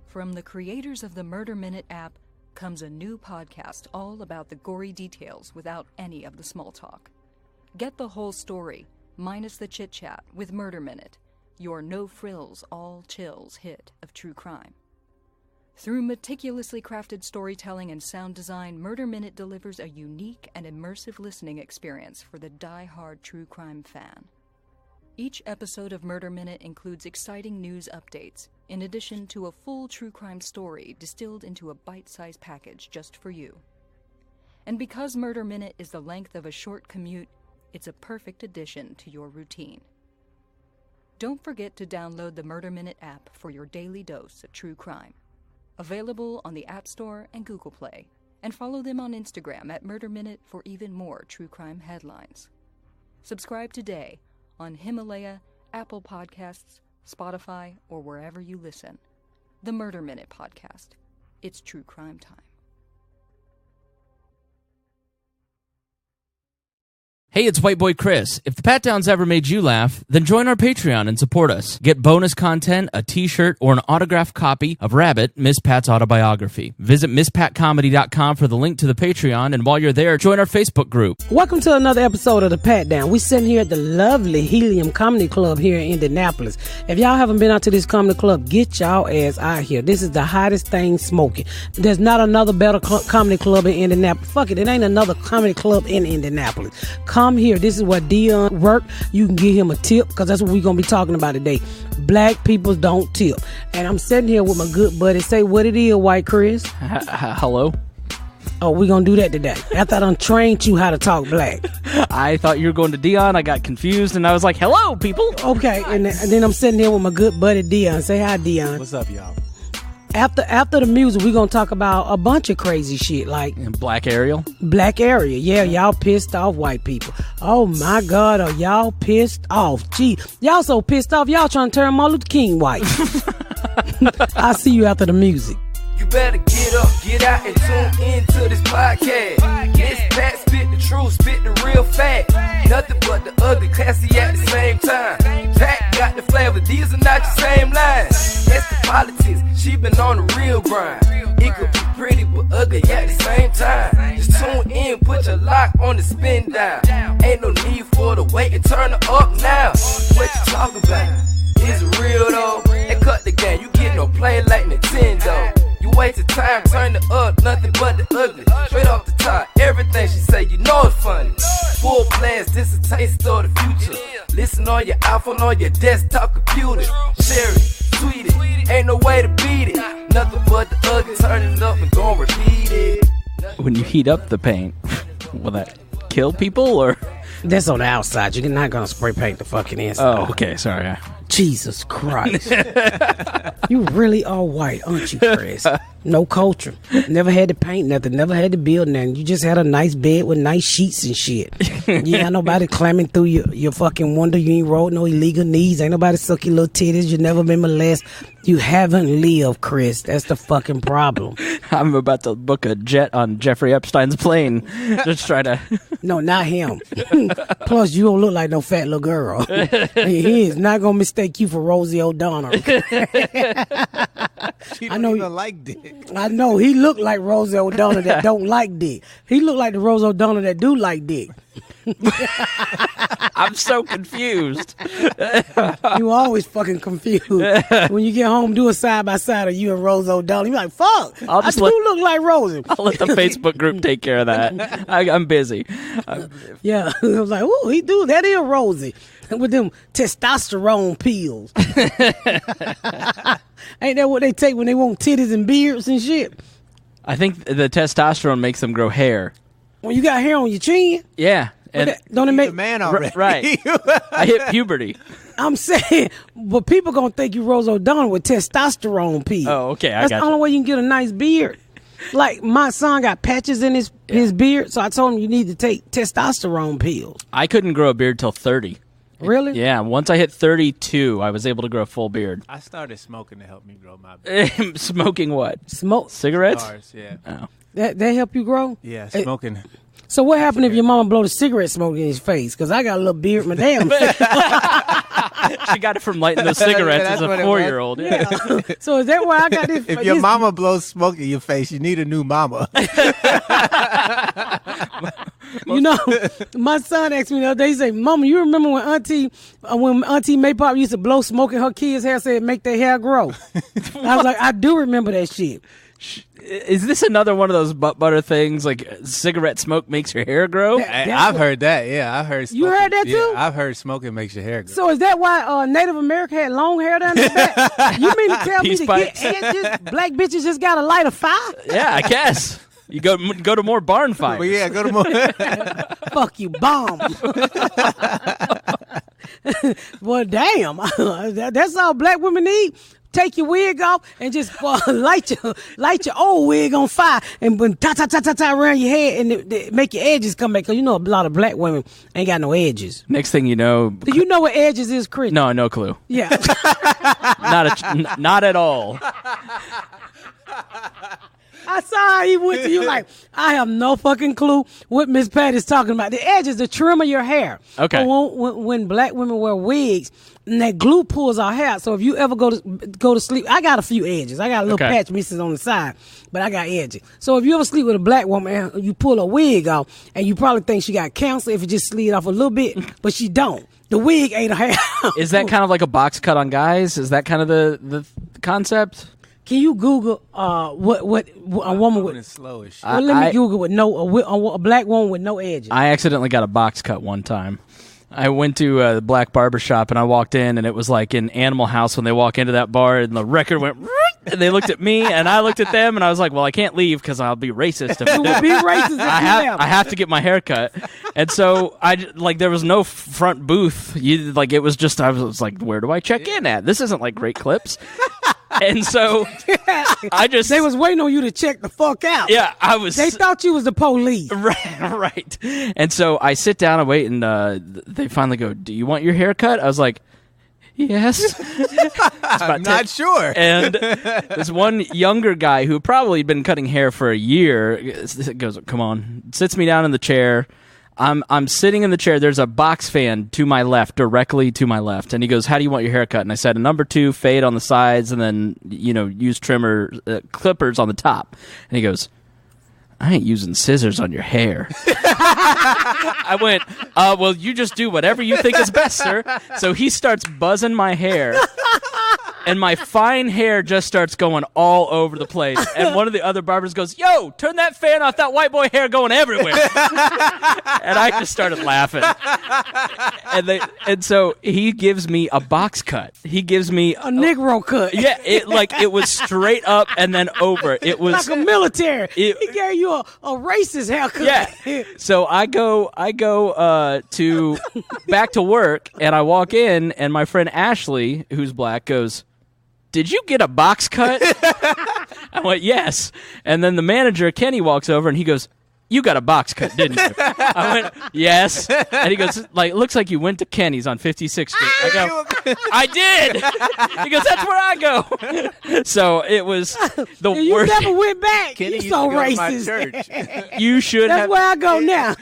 From the creators of the Murder Minute app comes a new podcast all about the gory details without any of the small talk. Get the whole story, minus the chit-chat, with Murder Minute, your no-frills, all-chills hit of true crime. Through meticulously crafted storytelling and sound design, Murder Minute delivers a unique and immersive listening experience for the die-hard true crime fan. Each episode of Murder Minute includes exciting news updates, in addition to a full true crime story distilled into a bite-sized package just for you. And because Murder Minute is the length of a short commute, it's a perfect addition to your routine. Don't forget to download the Murder Minute app for your daily dose of true crime. Available on the App Store and Google Play, and follow them on Instagram at Murder Minute for even more true crime headlines. Subscribe today on Himalaya, Apple Podcasts, Spotify, or wherever you listen. The Murder Minute Podcast. It's true crime time. Hey, it's White Boy Chris. If the Pat Downs ever made you laugh, then join our Patreon and support us. Get bonus content, a t-shirt, or an autographed copy of Rabbit, Miss Pat's autobiography. Visit MissPatComedy.com for the link to the Patreon, and while you're there, join our Facebook group. Welcome to another episode of the Pat Down. We're sitting here at the lovely Helium Comedy Club here in Indianapolis. If y'all haven't been out to this comedy club, get y'all ass out here. This is the hottest thing smoking. There's not another better comedy club in Indianapolis. Fuck it, it ain't another comedy club in Indianapolis. Come here. This is where Deon work. You can give him a tip, because that's what we're going to be talking about today. Black people don't tip. And I'm sitting here with my good buddy. Say what it is, White Chris. Hello? Oh, we're going to do that today. After I done trained you how to talk black. I thought you were going to Deon. I got confused, and I was like, hello, people. Okay, and then I'm sitting here with my good buddy, Deon. Say hi, Deon. What's up, y'all? After the music, we're going to talk about a bunch of crazy shit, like Black Ariel. Black Ariel. Yeah, y'all pissed off white people. Oh, my God, are y'all pissed off? Gee, y'all so pissed off, y'all trying to turn Martin Luther King white. I'll see you after the music. You better get up, get out, and tune into this podcast. This Pat spit the truth, spit the real fact. Nothing but the ugly, classy at the same time. Pat got the flavor, these are not your same lines. That's the politics, she been on the real grind. It could be pretty but ugly at the same time. Just tune in, put your lock on the spin down. Ain't no need for the wait and turn it up now. What you talking about? Is it real though? And cut the game, you get no play like Nintendo. You wasted time, turn it up, nothing but the ugly. Straight off the top, everything she say, you know it's funny. Full blast, this a taste of the future. Listen on your iPhone, on your desktop computer. Share it, tweet it, ain't no way to beat it. Nothing but the ugly, turn it up and gon' repeat it. When you heat up the paint, will that kill people, or? That's on the outside. You're not going to spray paint the fucking inside. Oh, okay, sorry. Jesus Christ. You really are white, aren't you, Chris? No culture. Never had to paint nothing. Never had to build nothing. You just had a nice bed with nice sheets and shit. You ain't nobody climbing through your fucking window. You ain't rolled no illegal knees. Ain't nobody suck your little titties. You never been molested. You haven't lived, Chris. That's the fucking problem. I'm about to book a jet on Jeffrey Epstein's plane. Just try to... No, not him. Plus, you don't look like no fat little girl. He is not going to mistake you for Rosie O'Donnell. She don't even like dick. I know. He looked like Rosie O'Donnell that don't like dick. He looked like the Rosie O'Donnell that do like dick. I'm so confused. You always fucking confused. When you get home, do a side by side of you and Rose O'Donnell. You're like, fuck. I do look like Rosie. I'll let the Facebook group take care of that. I'm busy. Yeah, I was like, oh, he do. That is Rosie with them testosterone pills. Ain't that what they take when they want titties and beards and shit? I think the testosterone makes them grow hair. When you got hair on your chin? Yeah. And don't it make a man already? Right. I hit puberty. I'm saying, but people gonna think you Rose O'Donnell with testosterone pills. Oh, okay. That's the only way you can get a nice beard. Like, my son got patches in his beard, so I told him you need to take testosterone pills. I couldn't grow a beard till 30. Really? Yeah. Once I hit 32, I was able to grow a full beard. I started smoking to help me grow my beard. Smoking what? Smoke cigarettes? Cigars, yeah. Oh. That help you grow? Yeah, smoking. So what happened if your mama blow the cigarette smoke in his face? Because I got a little beard, my damn. She got it from lighting those cigarettes That's as a what it 4-year-old. Yeah. So is that why I got this? If your mama blows smoke in your face, you need a new mama. You know, my son asked me the other day, he said, Mama, you remember when Auntie Maypop used to blow smoke in her kids' hair, said make their hair grow? I was like, I do remember that shit. Is this another one of those butt butter things, like cigarette smoke makes your hair grow? I've heard that. Yeah, I've heard. You heard that too? Yeah, I've heard smoking makes your hair grow. So is that why Native America had long hair down their back? You mean to tell me Peace to pipes. get edges, black bitches just got to light a fire? Yeah, I guess. You go to more barn fires. Well, yeah, go to more. Fuck you, bomb. Well, damn. That's all black women need. Take your wig off and just light your old wig on fire and ta around your head and make your edges come back. Because you know a lot of black women ain't got no edges. Next thing you know... Do you know what edges is, Chris? No clue. Yeah. Not at all. I saw how he went to you like, I have no fucking clue what Miss Patty's talking about. The edge is the trim of your hair. Okay. When black women wear wigs, and that glue pulls our hair. So if you ever go to sleep, I got a few edges. I got a little patch misses on the side, but I got edges. So if you ever sleep with a black woman and you pull a wig off, and you probably think she got cancer if it just slid off a little bit, but she don't. The wig ate her hair. Is that kind of like a box cut on guys? Is that kind of the concept? Can you Google what a woman with? Slow as shit. Well, let me Google with a black woman with no edges. I accidentally got a box cut one time. I went to the black barbershop and I walked in and it was like in Animal House when they walk into that bar and the record went and they looked at me and I looked at them and I was like, well, I can't leave because I'll be racist. You would be racist if I have to get my hair cut. And so there was no front booth. It was just, I was like, where do I check in at? This isn't like Great Clips. And so they was waiting on you to check the fuck out. Yeah, I was. They thought you was the police. Right. And so I sit down and wait, and they finally go, "Do you want your hair cut?" I was like, "Yes." I'm not sure. And this one younger guy who probably had been cutting hair for a year goes, "Come on," sits me down in the chair. I'm sitting in the chair. There's a box fan to my left, directly to my left. And he goes, how do you want your haircut? And I said, a number 2, fade on the sides, and then, use clippers on the top. And he goes, I ain't using scissors on your hair. I went, well, you just do whatever you think is best, sir. So he starts buzzing my hair. And my fine hair just starts going all over the place. And one of the other barbers goes, yo, turn that fan off, that white boy hair going everywhere. And I just started laughing. And so he gives me a box cut. He gives me a Negro cut. Yeah, it was straight up and then over. It was like a military. He gave you a racist haircut. Yeah. So I go to back to work and I walk in and my friend Ashley, who's black, goes, did you get a box cut? I went, yes. And then the manager, Kenny, walks over and he goes, you got a box cut, didn't you? I went, yes. And he goes, looks like you went to Kenny's on 56th Street. I go, I did. He goes, that's where I go. So it was the you worst. You never went back. Kenny you used so to go racist. to my church. You should That's have. where I go now.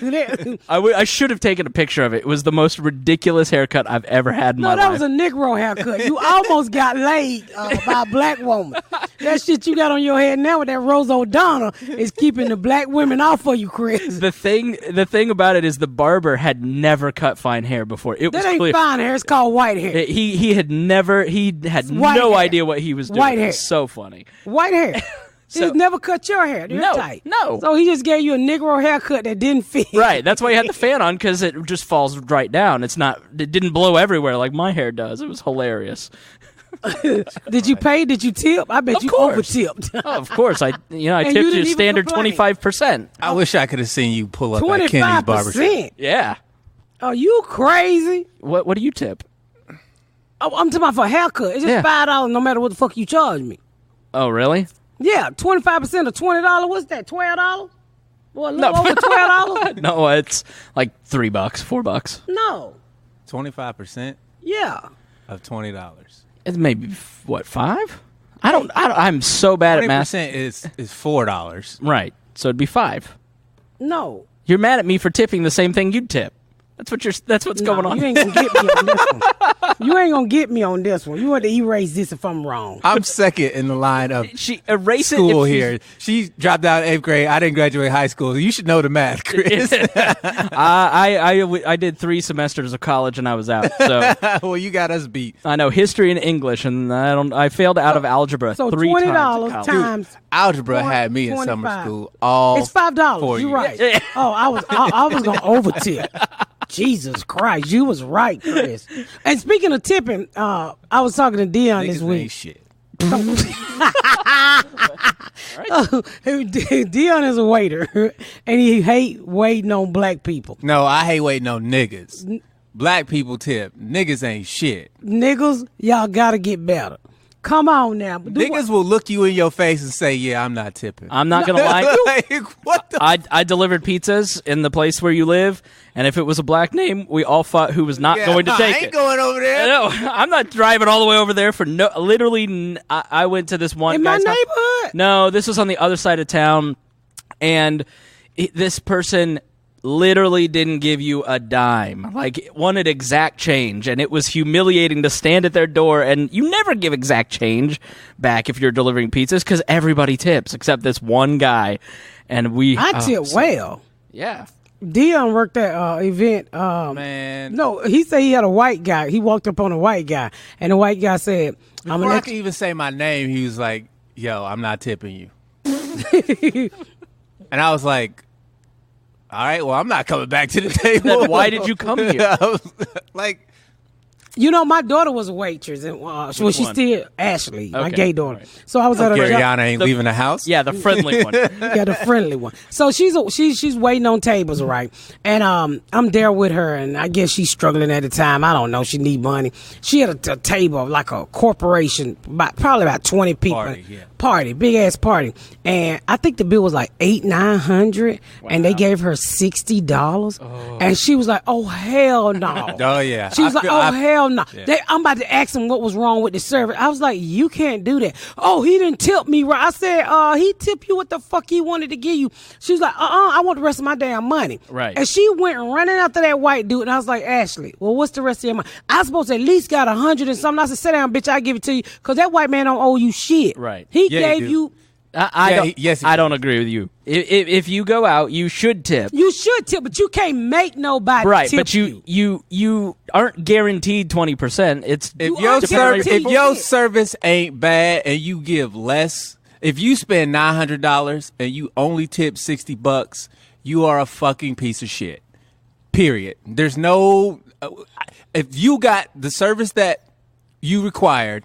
I should have taken a picture of it. It was the most ridiculous haircut I've ever had in my life. No, that was a Negro haircut. You almost got laid by a black woman. That shit you got on your head now with that Rose O'Donnell is keeping the black women off for you, Chris. The thing about it is the barber had never cut fine hair before. It was that ain't clear. fine hair. It's called white hair. He had no idea what he was doing. White hair. It was so funny. White hair. He's never cut your hair. You're tight. No. So he just gave you a Negro haircut that didn't fit. Right. That's why he had the fan on, because it just falls right down. It didn't blow everywhere like my hair does. It was hilarious. Did you pay? Did you tip? I bet Of you course. over-tipped. Oh, of course. I tipped you you standard complain. 25%. I wish I could have seen you pull up at Kenny's barbershop. 25%. Yeah. Are you crazy? What do you tip? Oh, I'm talking about for a haircut. It's just $5 no matter what the fuck you charge me. Oh, really? Yeah, 25% of $20. What's that? $12? Well, a little over $12? No, it's like $3, $4. No. 25% Yeah. of $20. It's maybe what, 5? I'm so bad at math. 20% is $4. Right. So it'd be 5. No. You're mad at me for tipping the same thing you'd tip. That's what's going on. You ain't gonna get me on this one. You ain't gonna get me on this one. You want to erase this if I'm wrong. I'm second in the line of She erased school it here. She dropped out of 8th grade. I didn't graduate high school. You should know the math, Chris. I did 3 semesters of college and I was out. So Well, you got us beat. I know history and English, and I failed out of algebra So 3 $20 times. in college. times. Algebra had me in 25. summer school. All It's $5. 4 You're years. right. Oh, I was gonna over tip. Jesus Christ, you was right, Chris. And speaking of tipping, I was talking to Deon this Niggas week. ain't shit. Deon is a waiter, and he hate waiting on black people. No, I hate waiting on niggas. Black people tip. Niggas ain't shit. Niggas, y'all gotta get better. Come on now. Niggas will look you in your face and say, "Yeah, I'm not tipping." I'm not gonna lie. Like, what the? I delivered pizzas in the place where you live, and if it was a black name, we all fought who was not going to take I ain't it. going over there. No, I'm not driving all the way over there for no. Literally, I went to this one in my guy's house. neighborhood. No, this was on the other side of town, and this person literally didn't give you a dime. Like, wanted exact change, and it was humiliating to stand at their door, and you never give exact change back if you're delivering pizzas because everybody tips except this one guy, and I tip well. Yeah. Deon worked at event. Man. No, he said he had a white guy. He walked up on a white guy, and the white guy said, "I'm Before gonna I let could you." even say my name, he was like, "Yo, I'm not tipping you." And I was like, "All right, well, I'm not coming back to the table." Then why did you come here? I was like, You know, my daughter was a waitress, and she's one? still Ashley, my Okay, gay daughter. right. So I was at her job. Garyana ain't leaving the house. Yeah, the friendly one. Yeah, the friendly one. So she's waiting on tables, right? And I'm there with her, and I guess she's struggling at the time. I don't know. She need money. She had a table of like a corporation, probably about 20 people. Party, big ass party. And I think the bill was like $800-900, and they gave her $60. And she was like, "Oh hell no!" Oh yeah. She was like, "Oh hell no!" Yeah. I'm about to ask him what was wrong with the service. I was like, "You can't do that." "Oh, he didn't tip me right." I said, "He tipped you what the fuck he wanted to give you." She was like, I want the rest of my damn money." Right. And she went running after that white dude, and I was like, "Ashley, well, what's the rest of your money?" I was supposed to at least got 100 and something. I said, "Sit down, bitch. I give it to you because that white man don't owe you shit." Right. He Yeah, he gave do. you. I don't agree with you. If you go out, you should tip. You should tip, but you can't make nobody Right, tip but you aren't guaranteed 20%. It's If You are your guaranteed. service ain't bad and you give less, if you spend $900 and you only tip $60, you are a fucking piece of shit. Period. There's no. If you got the service that you required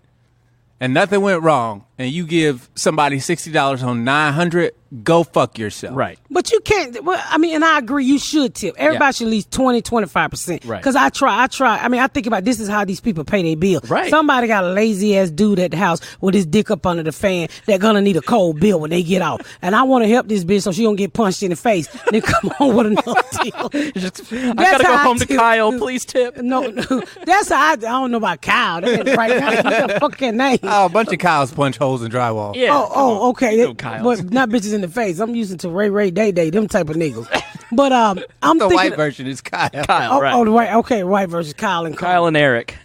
and nothing went wrong, and you give somebody $60 on $900, go fuck yourself. right. But you can't. Well, I mean, and I agree. You should tip. Everybody should at least 20-25%. Right. Because I try. I mean, I think about this is how these people pay their bill. Right. Somebody got a lazy ass dude at the house with his dick up under the fan. They're gonna need a cold bill when they get off. And I want to help this bitch so she don't get punched in the face. Then come on with another deal. I gotta go home to tip. Kyle. Please tip. No, that's how I don't know about Kyle. That's right now. What the fuck that name? Oh, a bunch of cows punch holes in drywall. Yeah. Oh, okay. You know Kyles. But not bitches in the face. I'm using to Ray Day, them type of niggas. But I'm The thinking. white version is Kyle. Kyle, right. Oh, the white. Okay, white versus Kyle and Kyle and Eric.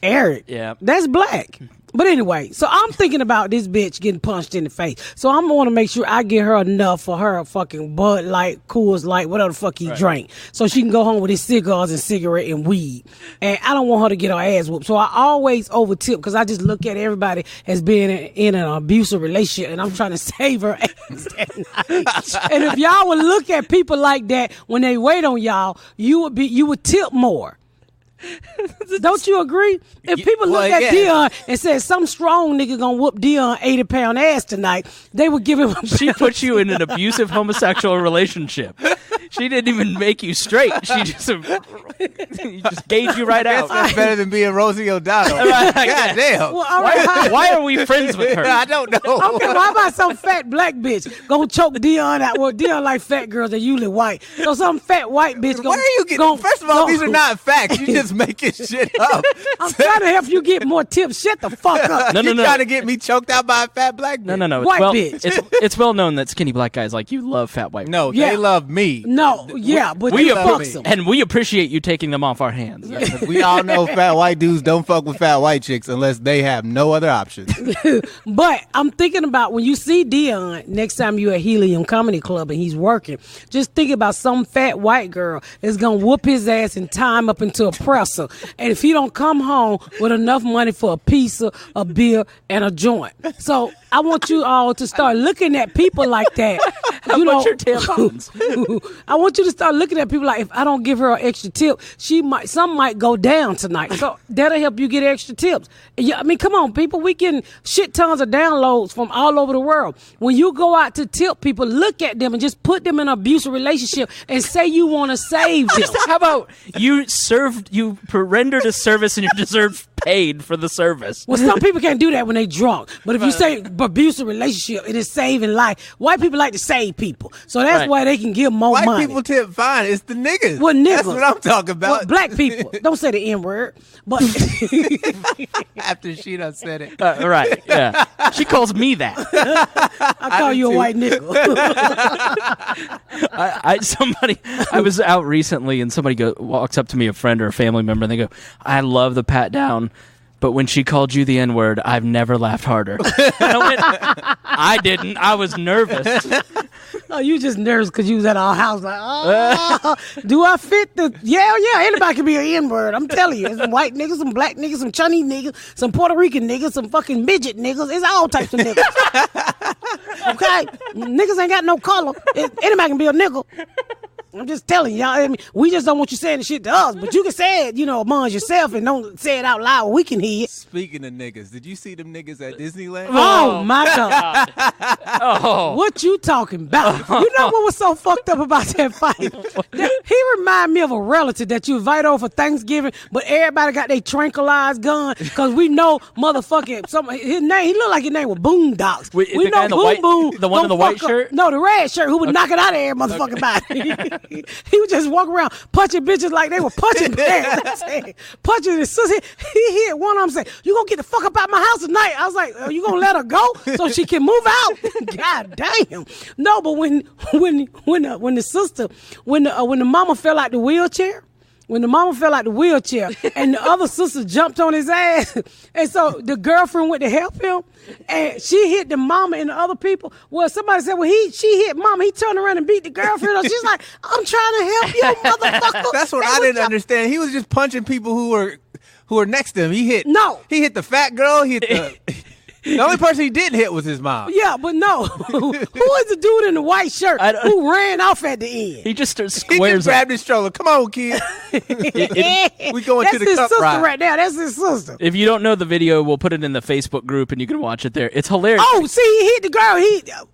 Eric. Yeah. That's black. But anyway, so I'm thinking about this bitch getting punched in the face. So I'm going to make sure I get her enough for her fucking Bud Light, Coors Light, whatever the fuck he drank. So she can go home with his cigars and cigarette and weed. And I don't want her to get her ass whooped. So I always over tip because I just look at everybody as being in an abusive relationship and I'm trying to save her ass that night. And if y'all would look at people like that when they wait on y'all, you would tip more. Don't you agree? If people look at Deon and said some strong nigga gonna whoop Deon 80-pound ass tonight, they would give him a She put you in an abusive homosexual relationship. She didn't even make you straight. She just gauge you right out. That's better than being Rosie O'Donnell. Right, God yeah. damn. Well, all right, Why are we friends with her? I don't know. okay, well, how about some fat black bitch gonna choke Deon out? Well, Deon like fat girls, they're usually white. So some fat white bitch gonna. Where are you getting? First of all, these are not facts. You just making shit up. I'm trying to help you get more tips. Shut the fuck up. No. You trying to get me choked out by a fat black bitch? No. White Well, bitch. it's well known that skinny black guys like you love fat white. No, Yeah. they love me. No, No, yeah, but We you love fucks me. them. And we appreciate you taking them off our hands. We all know fat white dudes don't fuck with fat white chicks unless they have no other options. But I'm thinking about when you see Deon next time you at Helium Comedy Club and he's working, just think about some fat white girl that's gonna whoop his ass and tie him up into a presser. And if he don't come home with enough money for a pizza, a beer, and a joint. So I want you all to start looking at people like that. How much are tampons? I want you to start looking at people like, if I don't give her an extra tip, some might go down tonight. So that'll help you get extra tips. Yeah, I mean, come on, people. We getting shit tons of downloads from all over the world. When you go out to tip people, look at them and just put them in an abusive relationship and say you want to save them. How about you rendered a service and you deserve paid for the service? Well, some people can't do that when they drunk. But if you say abusive relationship, it is saving life. White people like to save people. So that's why they can give more White money. people tip fine. It's the niggas. Well, niggas. That's what I'm talking about. Well, black people. Don't say the N-word. But After she done said it. Right, yeah. She calls me that. I call you a white nigga. I was out recently and somebody walks up to me, a friend or a family member, and they go, I love the pat down, but when she called you the N-word, I've never laughed harder. And I went, I didn't. I was nervous. Oh, you just nervous because you was at our house like, oh, do I fit the... Yeah, anybody can be an N-word. I'm telling you. There's some white niggas, some black niggas, some Chinese niggas, some Puerto Rican niggas, some fucking midget niggas. It's all types of niggas. Okay? Niggas ain't got no color. Anybody can be a nigga. I'm just telling y'all. I mean, we just don't want you saying the shit to us, but you can say it, among yourself and don't say it out loud. We can hear it. Speaking of niggas, did you see them niggas at Disneyland? Oh my God. Oh. What you talking about? You know what was so fucked up about that fight? He remind me of a relative that you invite over for Thanksgiving, but everybody got their tranquilized gun because we know motherfucking his name. He looked like his name was Boondocks. Wait, We the know guy in the Boom white- Boom. the one in the gonna white fuck up- shirt? No, the red shirt. Who would knock it out of every motherfucking body? He would just walk around punching bitches like they were punching pants. Punching his sister. He hit one of them. Say, "You gonna get the fuck up out my house tonight?" I was like, "Are you gonna let her go so she can move out?" God damn. No, but when the sister, when the mama fell out the wheelchair. When the mama fell out the wheelchair and the other sister jumped on his ass, and so the girlfriend went to help him, and she hit the mama and the other people. Well, somebody said, she hit mama. He turned around and beat the girlfriend. She's like, I'm trying to help you, motherfucker. That's what I didn't understand. He was just punching people who were next to him. He hit the fat girl. He hit the only person he didn't hit was his mom. Yeah, but no. Who is the dude in the white shirt who ran off at the end? He just He squares just grabbed his stroller. Come on, kid. We going That's to the his cup sister ride. right there. That's his sister. If you don't know the video, we'll put it in the Facebook group and you can watch it there. It's hilarious. Oh, see, he hit the girl.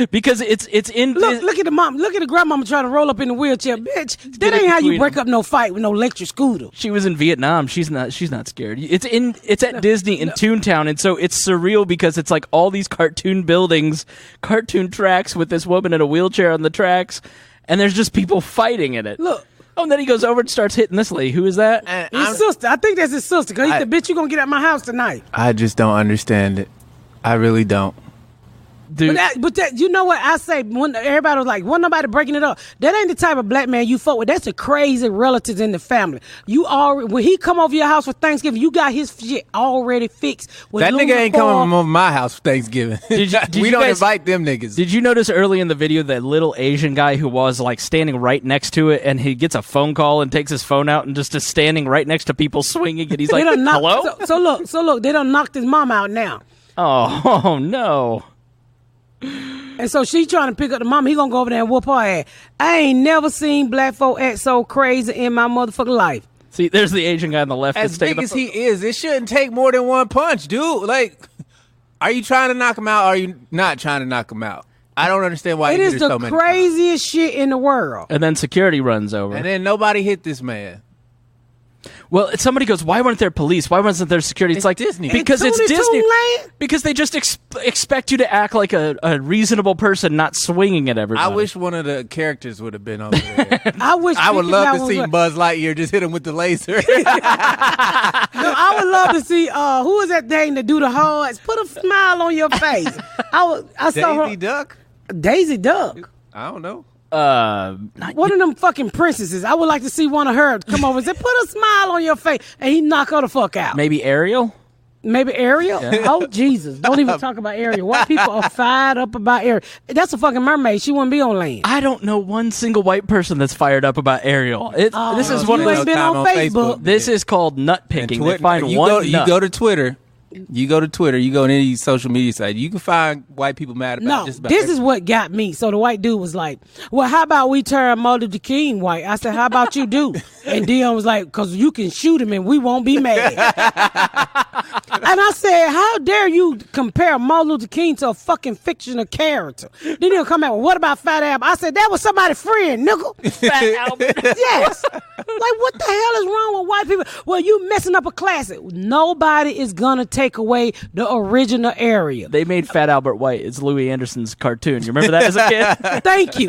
Because it's in Look at the mom. Look at the grandmama trying to roll up in the wheelchair. Bitch, that ain't how you break up no fight with no electric scooter. She was in Vietnam. She's not scared. It's at Disney in Toontown, and so it's surreal because it's like all these cartoon buildings, cartoon tracks with this woman in a wheelchair on the tracks, and there's just people fighting in it. Look. Oh, and then he goes over and starts hitting this lady. Who is that? His sister. I think that's his sister. Because he said, bitch, you gonna get out my house tonight. I just don't understand it. I really don't. Dude. But that, you know what I say? When everybody was like, "Wasn't nobody breaking it up?" That ain't the type of black man you fuck with. That's the crazy relatives in the family. When he come over your house for Thanksgiving, you got his shit already fixed. With That nigga ain't uniform. coming over my house for Thanksgiving. Did we you don't guys- invite them niggas. Did you notice early in the video that little Asian guy who was like standing right next to it, and he gets a phone call and takes his phone out and just is standing right next to people swinging, and he's like, "Hello." So look, they done knocked his mom out now. Oh no. And so she trying to pick up the mama. He gonna go over there and whoop her ass. I ain't never seen black folk act so crazy in my motherfucking life. See, there's the Asian guy on the left. As that's taking big as he is, it shouldn't take more than one punch, dude. Like, are you trying to knock him out or are you not trying to knock him out? I don't understand why It he is did the so many craziest shit in the world. And then security runs over. times. And then nobody hit this man. Well, somebody goes, "Why weren't there police? Why wasn't there security?" It's like Disney. because it's Toonie Disney. Toon Land? Because they just expect you to act like a reasonable person, not swinging at everybody. I wish one of the characters would have been over there. I wish I would Mickey love Mouse to was see like- Buzz Lightyear just hit him with the laser. No, I would love to see who is that thing that do the hearts? Put a smile on your face. I saw Daisy her. Duck? Daisy Duck. I don't know. One of them fucking princesses. I would like to see one of her come over and say, put a smile on your face, and he knock her the fuck out. Maybe Ariel? Maybe Ariel? Yeah. Oh, Jesus. Don't even talk about Ariel. White people are fired up about Ariel. That's a fucking mermaid. She wouldn't be on land. I don't know one single white person that's fired up about Ariel. This is one you of ain't been on Facebook. This is called nut picking. They find you go to Twitter. You go to Twitter, you go to any social media site, you can find white people mad about just about this everything. Is what got me. So the white dude was like, well, how about we turn Martin Luther King white? I said, how about you do? And Deon was like, because you can shoot him and we won't be mad. And I said, how dare you compare Martin Luther King to a fucking fictional character? Then he'll come out, well, what about Fat Albert? I said, that was somebody's friend, nigga. Fat Albert. Yes. Like, what the hell is wrong with white people? Well, you messing up a classic. Nobody is going to take away the original Ariel. They made Fat Albert white. It's Louis Anderson's cartoon. You remember that as a kid? Thank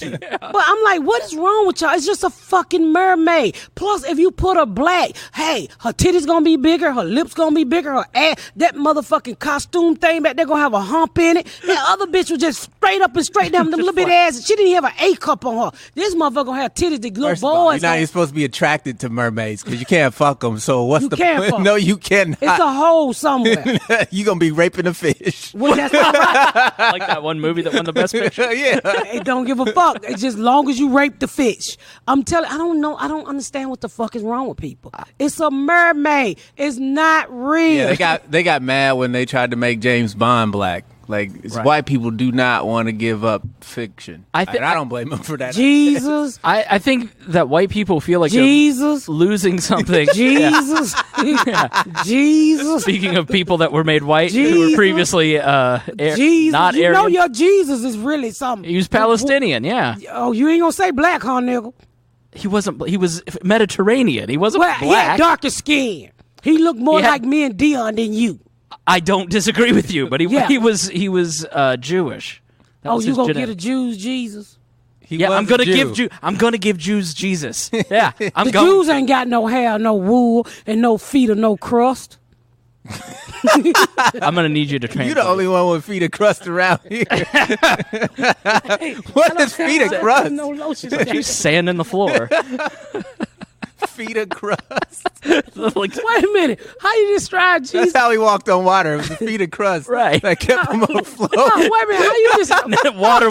you. But I'm like, what is wrong with y'all? It's just a fucking mermaid. Plus, if you put her black, hey, her titties gonna be bigger, her lips gonna be bigger, her ass, that motherfucking costume thing back there gonna have a hump in it. That other bitch was just straight up and straight down, them little bit ass. She didn't even have an A cup on her. This motherfucker gonna have titties that look boys. You're not supposed to be attracted to mermaids because you can't fuck them. So what's the point? No, you cannot. It's a hole somewhere. You gonna be raping a fish. Well, that's all right. Like that one movie that won the best picture. Yeah. It don't give a fuck. It's just long as you rape the fish. I'm telling. I don't know. I don't understand what the fuck is wrong with people. It's a mermaid. It's not real. Yeah, they got mad when they tried to make James Bond black. Like, white people do not want to give up fiction. I don't blame them for that. Jesus. I think that white people feel like Jesus they're losing something. Jesus. Jesus. Speaking of people that were made white who Jesus. were previously Jesus. not you Aryan. know your Jesus is really something. He was Palestinian, yeah. Oh, you ain't gonna say black, huh, nigga? He wasn't. He was Mediterranean. He wasn't Well, he black. had darker skin. He looked more like me and Deon than you. I don't disagree with you, but he was Jewish. That was you his gonna genetic. get a Jews Jesus? I'm gonna give Jews Jesus. Yeah, The Jews ain't got no hair, no wool, and no feet or no crust. I'm gonna need you to translate. You're the only one with feet of crust around here. What is feet of crust? No lotion. You sand in the floor. Feet of crust. Like, Wait a minute. How you describe Jesus? That's how he walked on water. It was the feet of crust Right. that kept him afloat. Wait a minute. How you describe? water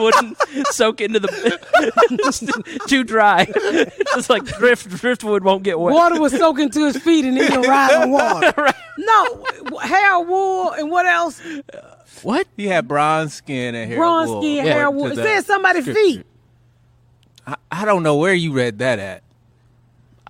wouldn't soak into the. Just too dry. It's like driftwood won't get wet. Water was soaking to his feet and then he'll ride on water. Right. No, hair, wool, and what else? What? He had bronze skin and hair. Bronze wool. skin, Yeah. hair, wool. It said somebody's feet. I don't know where you read that at.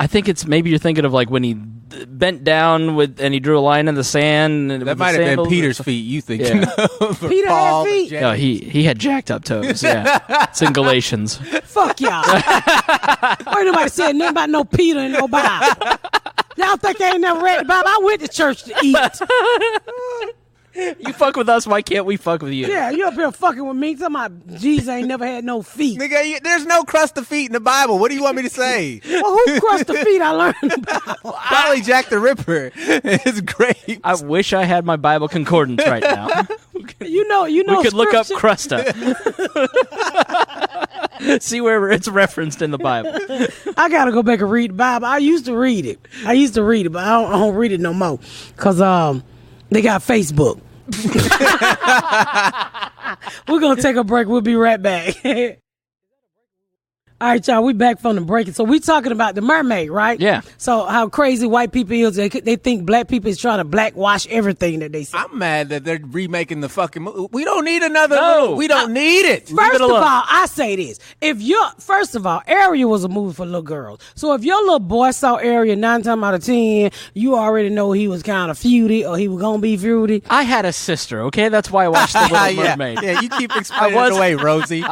I think it's maybe you're thinking of like when he bent down and he drew a line in the sand. And That might have been Peter's feet. You thinking of Peter Paul had feet? No, he had jacked up toes. Yeah, it's in Galatians. Fuck y'all. Ain't nobody said nothing about no Peter and no Bible. Y'all think I ain't never read the Bible? I went to church to eat. You fuck with us, why can't we fuck with you? Yeah, you up here fucking with me. Talking about Jesus ain't never had no feet. Nigga, there's no crust of feet in the Bible. What do you want me to say? Well, who crushed the feet I learned about? Probably Jack the Ripper. It's great. I wish I had my Bible concordance right now. You know. We could look up scripture. Crusta. See where it's referenced in the Bible. I gotta go back and read the Bible. I used to read it, but I don't read it no more because they got Facebook. We're gonna take a break. We'll be right back. All right, y'all, we back from the break. So we talking about the mermaid, right? Yeah. So how crazy white people is, they think black people is trying to blackwash everything that they say. I'm mad that they're remaking the fucking movie. We don't need another No. movie. We don't need it. First of all, I say this. First of all, Ariel was a movie for little girls. So if your little boy saw Ariel 9 times out of 10, you already know he was kind of feudy or he was going to be feudy. I had a sister, okay? That's why I watched The Little Yeah. Mermaid. Yeah, you keep explaining it away, Rosie.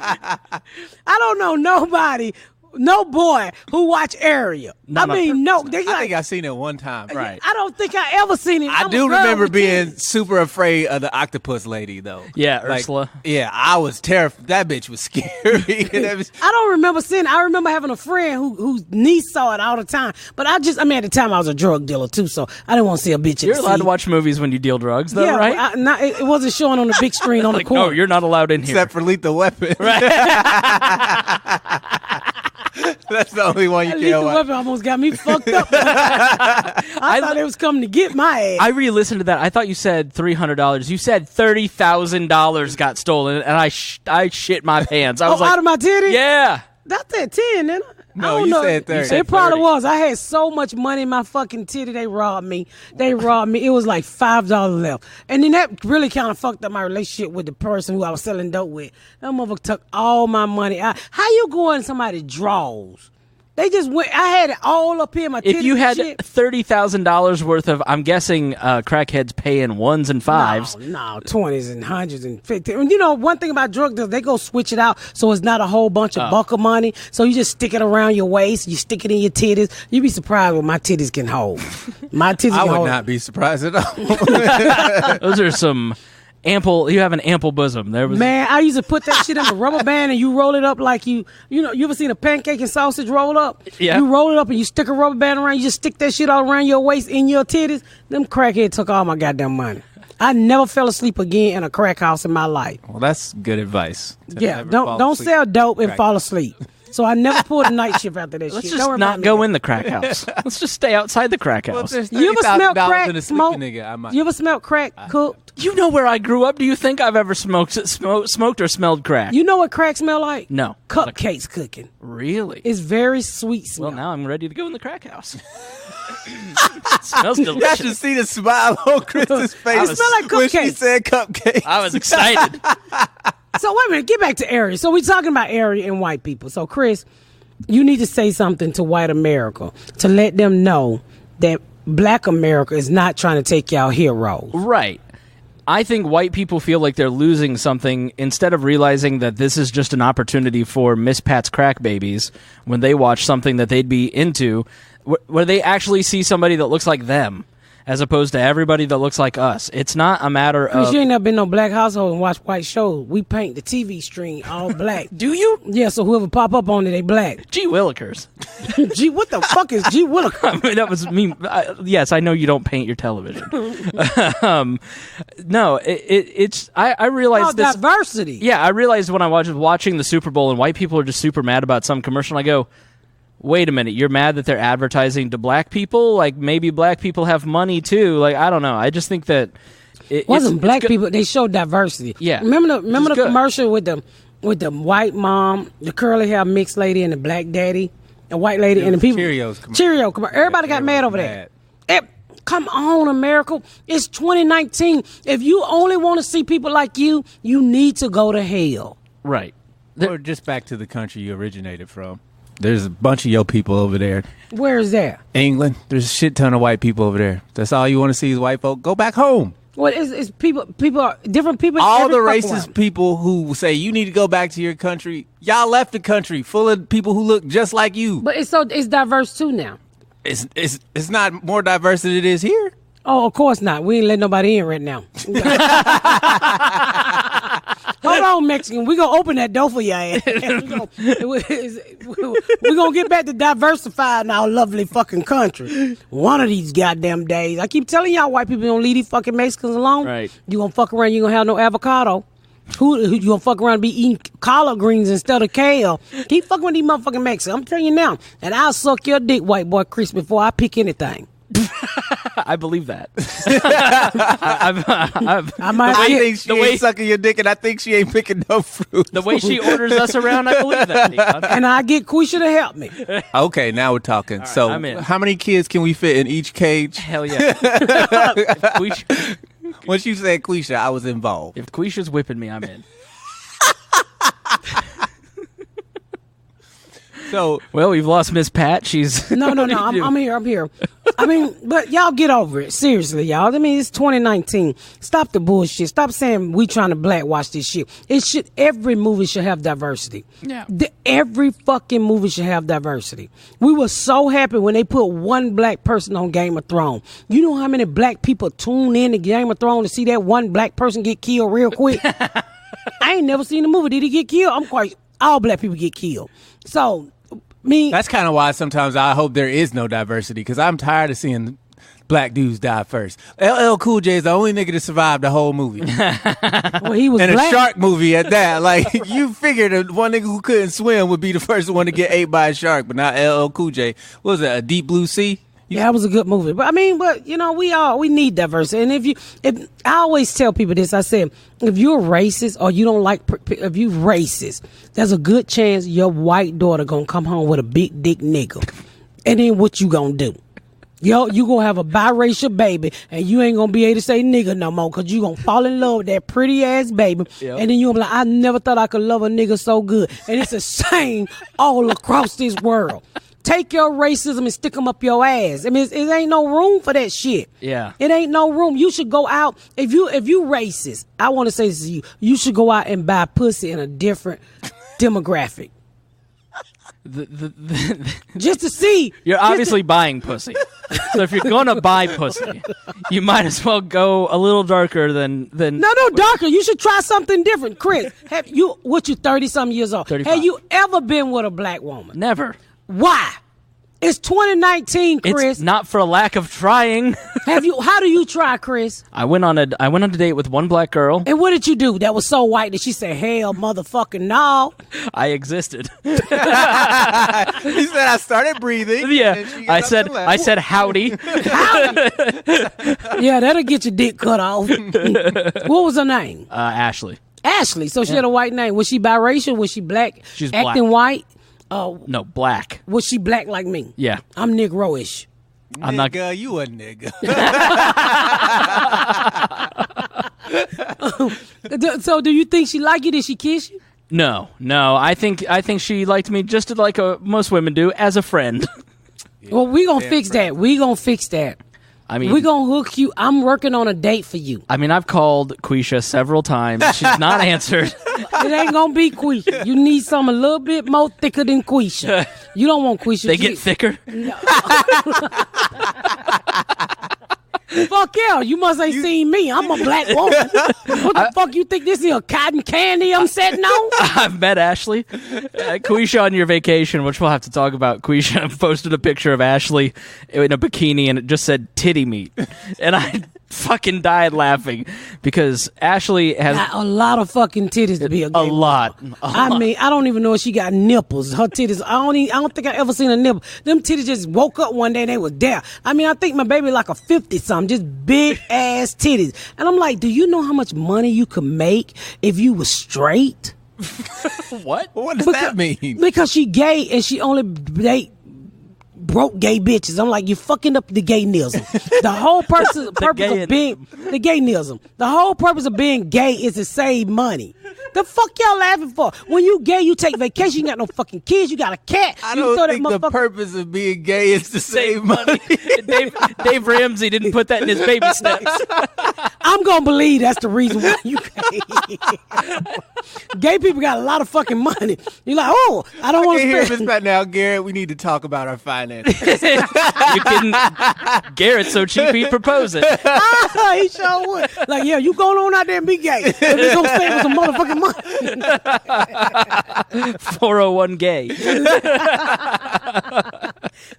I don't know nobody no boy who watch Ariel. Not my no. I think I seen it one time. Right. I don't think I ever seen it. I do remember being super afraid of the octopus lady, though. Yeah, Like, Ursula. Yeah, I was terrified. That bitch was scary. I don't remember seeing it. I remember having a friend whose niece saw it all the time. But at the time I was a drug dealer too, so I didn't want to see a bitch. You're allowed to watch movies when you deal drugs, though, right? It wasn't showing on the big screen on the corner. No, you're not allowed in here. Except for Lethal Weapon. That's the only one you can't Lethal watch. Weapon almost got me fucked up. I thought it was coming to get my ass. I re-listened to that. I thought you said $300. You said $30,000 got stolen, and I shit my pants. I was like, out of my titty? yeah. That's at 10, then. No, I don't you know. said 30. It probably 30. was. I had so much money in my fucking titty. They robbed me. It was like $5 left. And then that really kind of fucked up my relationship with the person who I was selling dope with. That motherfucker took all my money out. How you go in somebody's drawers? They just went. I had it all up here in my titty. If you had shit. $30,000 worth of, I'm guessing crackheads pay in ones and fives. No, 20s and hundreds and 50s. And you know, one thing about drug dealers, they go switch it out so it's not a whole bunch of buck of money. So you just stick it around your waist, you stick it in your titties. You'd be surprised what my titties can hold. My titties I can would hold. not be surprised at all. Those are some ample. You have an ample bosom. There was Man, I used to put that shit in a rubber band and you roll it up like you ever seen a pancake and sausage roll up? Yeah. You roll it up and you stick a rubber band around, you just stick that shit all around your waist in your titties. Them crackheads took all my goddamn money. I never fell asleep again in a crack house in my life. Well, that's good advice. to Yeah, never don't fall asleep. sell dope and Crack. fall asleep. So I never pulled a night shift after that Let's shit. just Don't not remind go me. in the crack house. Let's just stay outside the crack Well, if house. there's You ever smelled $30,000 crack in a smoke? sleeping nigga, I might. You ever smelled crack cooked? You know where I grew up? Do you think I've ever smoked or smelled crack? You know what crack smell like? No. Cupcakes cooking. Really? It's very sweet smell. Well, now I'm ready to go in the crack house. It smells You have to delicious. see the smile on Chris's face It smell like when she cupcakes. said cupcakes. I was excited. So wait a minute, get back to Ariel. So we're talking about Ariel and white people. So Chris, you need to say something to white America to let them know that black America is not trying to take y'all heroes. Right. I think white people feel like they're losing something instead of realizing that this is just an opportunity for Miss Pat's crack babies when they watch something that they'd be into, where they actually see somebody that looks like them as opposed to everybody that looks like us. It's not a matter Chris, of... you ain't never been no black household and watch white shows. We paint the TV screen all black. Do you? Yeah, so whoever pop up on it, they black. Gee willikers. Gee, what the fuck is G Willikers? I mean, that was me. Yes, I know you don't paint your television. No, it's... I realized this... diversity. Yeah, I realized when I was watching the Super Bowl and white people are just super mad about some commercial, and I go, wait a minute, you're mad that they're advertising to black people? Like, maybe black people have money too. Like, I don't know. I just think that Wasn't black good. people, they showed diversity. Yeah. Remember the good. commercial with the white mom, the curly hair mixed lady, and the black daddy, the white lady, and the people. Cheerios commercial. Everybody got mad over that. Come on, America. It's 2019. If you only want to see people like you, you need to go to hell. Right. Or just back to the country you originated from. There's a bunch of your people over there. Where is that? England. There's a shit ton of white people over there. That's all you want to see is white folk. Go back home. Well, it's people are different people. All the every fucking racist way. people who say you need to go back to your country, y'all left the country full of people who look just like you. But it's diverse too now. It's not more diverse than it is here. Oh, of course not. We ain't letting nobody in right now. Hold on, Mexican. We gonna open that door for your ass. We're gonna get back to diversifying our lovely fucking country. One of these goddamn days. I keep telling y'all, white people don't leave these fucking Mexicans alone. Right. You gonna fuck around, you gonna have no avocado. Who you gonna fuck around and be eating collard greens instead of kale? Keep fucking with these motherfucking Mexicans. I'm telling you now. And I'll suck your dick, white boy Chris, before I pick anything. I believe that. I think she ain't sucking your dick, and I think she ain't picking no fruit. The way she orders us around, I believe that. Deon. And I get Quisha to help me. Okay, now we're talking. right, So, I'm in. how many kids can we fit in each cage? Hell yeah. Once you said Quisha, I was involved. If Quisha's whipping me, I'm in. So, Well, we've lost Miss Pat. She's No. I'm here. I mean, but y'all get over it. Seriously, y'all. I mean, it's 2019. Stop the bullshit. Stop saying we trying to blackwash this shit. Every movie should have diversity. Yeah. Every fucking movie should have diversity. We were so happy when they put one black person on Game of Thrones. You know how many black people tune in to Game of Thrones to see that one black person get killed real quick? I ain't never seen the movie. Did he get killed? I'm quite all black people get killed. So, that's kind of why sometimes I hope there is no diversity, because I'm tired of seeing black dudes die first. LL Cool J is the only nigga to survive the whole movie. Well, he was and black. A shark movie at that. Like, you figured that one nigga who couldn't swim would be the first one to get ate by a shark, but not LL Cool J. What was that, A Deep Blue Sea? Yeah, that was a good movie. But I mean, you know, we need diversity. And if I always tell people this, I said, if you're racist or you don't like, if you racist, there's a good chance your white daughter gonna come home with a big dick nigga. And then what you gonna do? You gonna have a biracial baby, and you ain't gonna be able to say nigga no more, because you gonna fall in love with that pretty ass baby. Yep. And then you gonna be like, I never thought I could love a nigga so good. And it's the same all across this world. Take your racism and stick them up your ass. I mean, it ain't no room for that shit. Yeah. It ain't no room. You should go out. If you racist, I want to say this to you. You should go out and buy pussy in a different demographic. Just to see. You're obviously buying pussy. So if you're going to buy pussy, you might as well go a little darker than. No, darker. You should try something different. Chris, you 30-something years old. 35. Have you ever been with a black woman? Never. Why? It's 2019, Chris. It's not for a lack of trying. How do you try, Chris? I went on a date with one black girl. And what did you do that was so white that she said, hell, motherfucking no? I existed. He said I started breathing. Yeah. I said howdy. Howdy. Yeah, that'll get your dick cut off. What was her name? Ashley. Ashley. So she had a white name. Was she biracial? Was she black? She's acting black. White? No, black. Was she black like me? Yeah. I'm Negroish. I'm not. Nigga, you a nigga. So do you think she liked you? Did she kiss you? No. I think she liked me just like most women do, as a friend. Well, we gonna fix that. We gonna fix that. I mean, we're going to hook you. I'm working on a date for you. I mean, I've called Quisha several times. She's not answered. It ain't going to be Quisha. You need something a little bit more thicker than Quisha. You don't want Quisha. They get thicker? No. Fuck yeah, you must ain't seen me. I'm a black woman. What the fuck you think this is, a cotton candy I'm sitting on? I've met Ashley. Quisha on your vacation, which we'll have to talk about. Quisha posted a picture of Ashley in a bikini and it just said titty meat. And I fucking died laughing because Ashley has got a lot of fucking titties to be a gay lot. I mean, I don't even know if she got nipples. Her titties, I don't think I ever seen a nipple. Them titties just woke up one day and they was there. I mean, I think my baby like a 50-something, just big ass titties. And I'm like, do you know how much money you could make if you was straight? What? What does that mean? Because she gay and she only date broke gay bitches. I'm like, you fucking up the gayism. The whole purpose of being the gayism. The whole purpose of being gay is to save money. The fuck y'all laughing for? When you gay, you take vacation. You got no fucking kids. You got a cat. I don't think the purpose of being gay is to save money. Dave Ramsey didn't put that in his baby steps. I'm gonna believe that's the reason why you gay. Gay people got a lot of fucking money. You're like, oh, I don't want to spend. This right now, Garrett. We need to talk about our finances. You kidding? Garrett's so cheap he proposed it. He sure would. Like, yeah, you going on out there and be gay. If it's gonna save us some motherfucking money. 401 gay.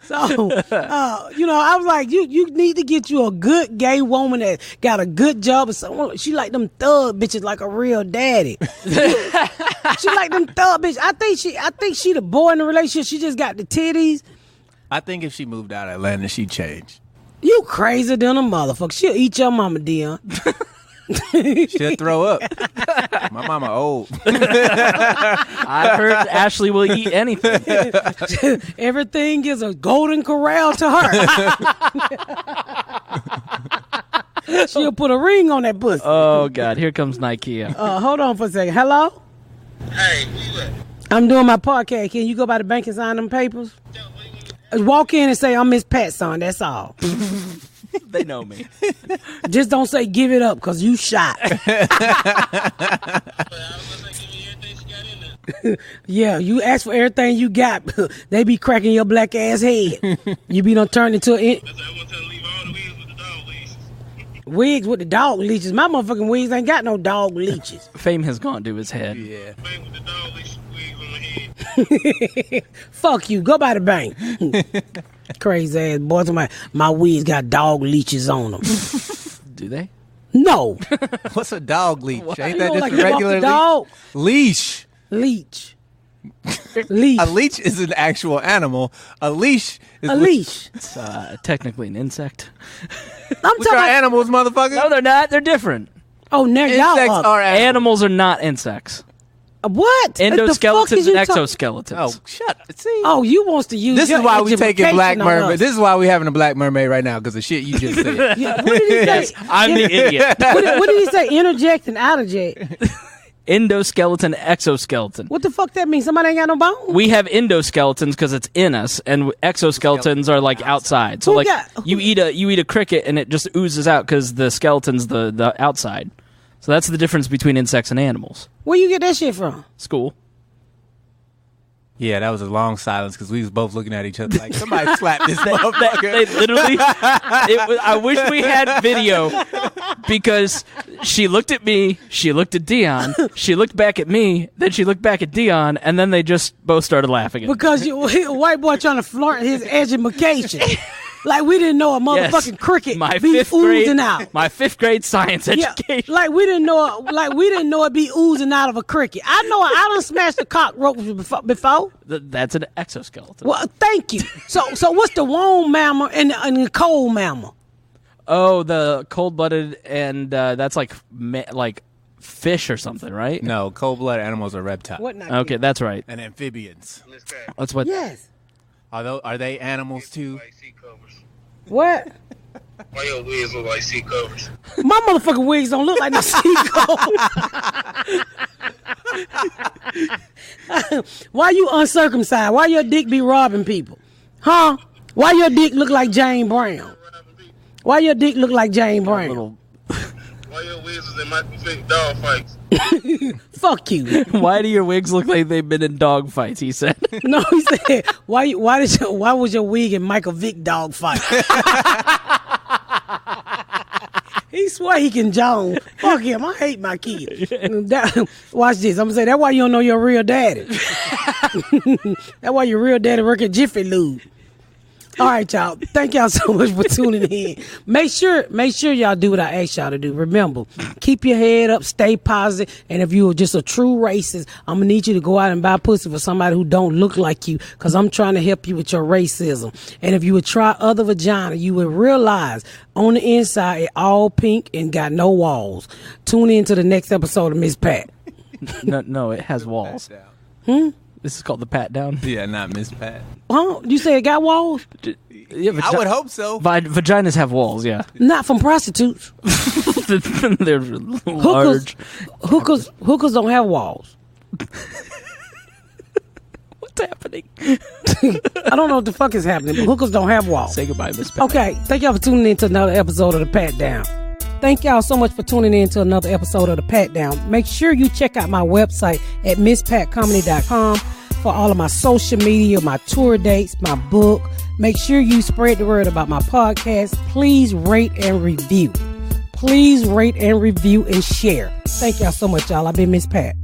So, I was like, you need to get you a good gay woman that got a good job or something. She like them thug bitches like a real daddy. She like them thug bitches. I think she the boy in the relationship. She just got the titties. I think if she moved out of Atlanta, she'd change. You crazy than a motherfucker. She'll eat your mama, Deon. She'll throw up. My mama old. I've heard Ashley will eat anything. Everything is a golden corral to her. She'll put a ring on that pussy. Oh, God. Here comes Nikia. Hold on for a second. Hello? Hey, where you at? I'm doing my podcast. Can you go by the bank and sign them papers? Walk in and say, I'm Miss Pat's son. That's all. They know me. Just don't say give it up because you shot. Yeah, you ask for everything you got. They be cracking your black ass head. You be done turned into wigs with the dog leeches. My motherfucking wigs ain't got no dog leeches. Fame has gone to his head. Yeah. Fuck you. Go by the bank. Crazy ass boy. My wigs got dog leeches on them. Do they? No. What's a dog leech? Ain't You that know, just like a you walk regular the dog? leash? Leech. Leech. A leech is an actual animal. A leash is A leash. It's technically an insect. I'm Which talking are about. animals, motherfucker. No, they're not. They're different. Oh, now y'all Insects up. are animals. Animals are not insects. What? The fuck Endoskeletons is you and talk- exoskeletons. Oh, shut up. See? Oh, you wants to use This is your why we taking Black education on Mermaid. us. This is why we having a Black Mermaid right now, because the shit you just said. Yeah, what did he say? Yes, I'm the idiot. What did he say? Interject and outerject. Endoskeleton, exoskeleton. What the fuck that mean? Somebody ain't got no bone? We have endoskeletons because it's in us, and exoskeletons are like outside. So Who like got- you eat a cricket and it just oozes out because the skeleton's the outside. So that's the difference between insects and animals. Where you get that shit from? School. Yeah, that was a long silence because we was both looking at each other like, somebody slapped this motherfucker. They literally. I wish we had video because she looked at me, she looked at Deon, she looked back at me, then she looked back at Deon, and then they just both started laughing. Because you a white boy trying to flaunt his education. Like we didn't know a motherfucking cricket my be fifth grade, oozing out. My 5th grade science Yeah, education. like we didn't know it be oozing out of a cricket. I done smashed a cockroach before. That's an exoskeleton. Well, thank you. So what's the warm mammal and the cold mammal? Oh, the cold-blooded, and that's like fish or something, right? No, cold-blooded animals are reptiles. What not? Okay, that's right. And amphibians. That's what. Yes. Are they animals too? What? Why your wigs look like seat covers? My motherfucking wigs don't look like no seagull. Why you uncircumcised? Why your dick be robbing people? Huh? Why your dick look like Jane Brown? Why your dick look like Jane Brown? Little. Why your wigs was in Michael Vick dog fights? Fuck you. Why do your wigs look like they've been in dog fights? He said. No, he said, why was your wig in Michael Vick dog fight? He swear he can Joan. Fuck him. I hate my kid. Watch this. I'm gonna say that's why you don't know your real daddy. That's why your real daddy work at Jiffy Lube. All right, y'all. Thank y'all so much for tuning in. Make sure y'all do what I asked y'all to do. Remember, keep your head up, stay positive, and if you're just a true racist, I'm gonna need you to go out and buy pussy for somebody who don't look like you, because I'm trying to help you with your racism. And if you would try other vagina, you would realize on the inside it all pink and got no walls. Tune in to the next episode of Miss Pat. No, it has walls. This is called the pat down. Yeah, not Miss Pat. Huh? You say it got walls? Yeah, I would hope so. Vaginas have walls. Yeah, Not from prostitutes. they're large. Hookers don't have walls. What's happening? I don't know what the fuck is happening, but hookers don't have walls. Say goodbye, Miss Pat. Okay, thank y'all for tuning in to another episode of The Pat Down. Thank y'all so much for tuning in to another episode of The Pat Down. Make sure you check out my website at misspatcomedy.com for all of my social media, my tour dates, my book. Make sure you spread the word about my podcast. Please rate and review. Please rate and review and share. Thank y'all so much, y'all. I've been Miss Pat.